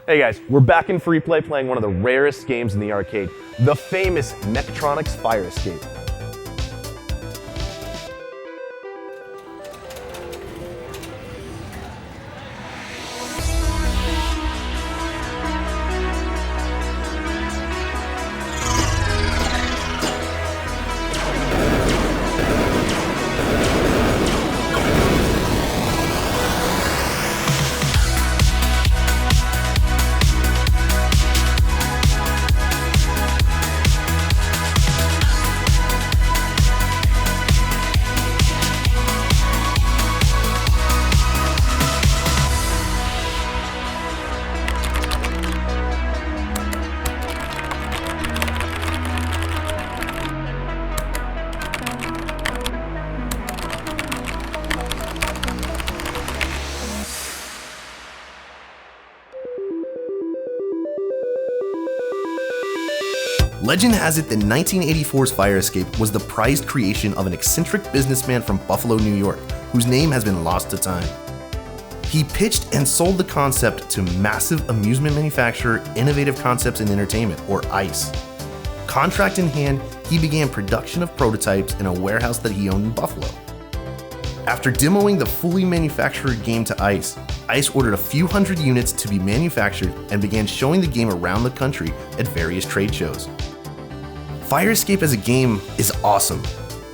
Hey guys, we're back in free play playing one of the rarest games in the arcade, the famous Mechtronics Fire Escape. Legend has it that 1984's Fire Escape was the prized creation of an eccentric businessman from Buffalo, New York, whose name has been lost to time. He pitched and sold the concept to massive amusement manufacturer Innovative Concepts and Entertainment, or ICE. Contract in hand, he began production of prototypes in a warehouse that he owned in Buffalo. After demoing the fully manufactured game to ICE, ICE ordered a few hundred units to be manufactured and began showing the game around the country at various trade shows. Fire Escape as a game is awesome.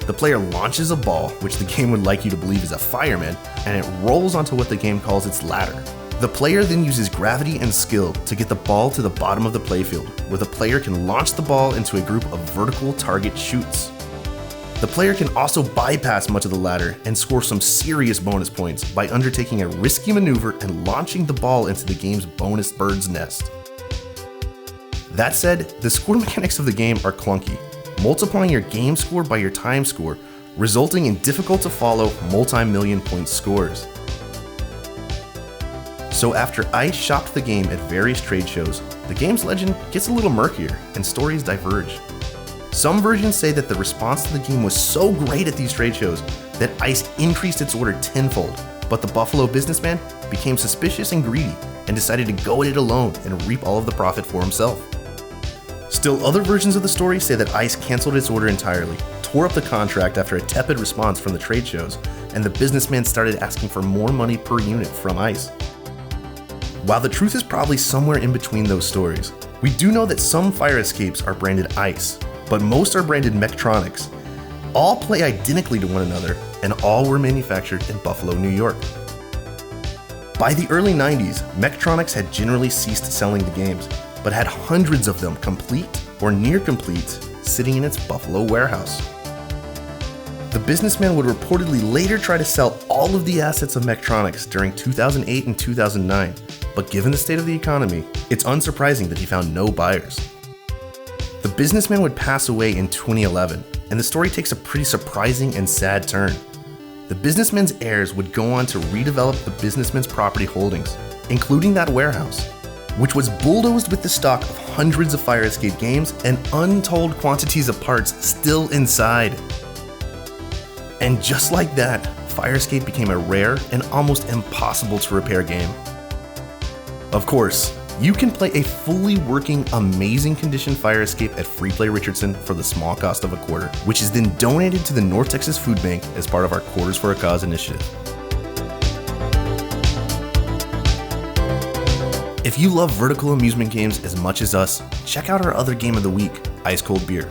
The player launches a ball, which the game would like you to believe is a fireman, and it rolls onto what the game calls its ladder. The player then uses gravity and skill to get the ball to the bottom of the playfield, where the player can launch the ball into a group of vertical target shoots. The player can also bypass much of the ladder and score some serious bonus points by undertaking a risky maneuver and launching the ball into the game's bonus bird's nest. That said, the score mechanics of the game are clunky, multiplying your game score by your time score, resulting in difficult to follow multi-million point scores. So after ICE shopped the game at various trade shows, the game's legend gets a little murkier and stories diverge. Some versions say that the response to the game was so great at these trade shows that ICE increased its order tenfold, but the Buffalo businessman became suspicious and greedy and decided to go at it alone and reap all of the profit for himself. Still, other versions of the story say that ICE canceled its order entirely, tore up the contract after a tepid response from the trade shows, and the businessman started asking for more money per unit from ICE. While the truth is probably somewhere in between those stories, we do know that some fire escapes are branded ICE, but most are branded Mechtronics. All play identically to one another, and all were manufactured in Buffalo, New York. By the early 90s, Mechtronics had generally ceased selling the games, but had hundreds of them complete or near complete sitting in its Buffalo warehouse. The businessman would reportedly later try to sell all of the assets of Mechtronics during 2008 and 2009, but given the state of the economy, it's unsurprising that he found no buyers. The businessman would pass away in 2011, and the story takes a pretty surprising and sad turn. The businessman's heirs would go on to redevelop the businessman's property holdings, including that warehouse, which was bulldozed with the stock of hundreds of Fire Escape games and untold quantities of parts still inside. And just like that, Fire Escape became a rare and almost impossible to repair game. Of course, you can play a fully working, amazing condition Fire Escape at Free Play Richardson for the small cost of $0.25, which is then donated to the North Texas Food Bank as part of our Quarters for a Cause initiative. If you love vertical amusement games as much as us, check out our other game of the week, Ice Cold Beer.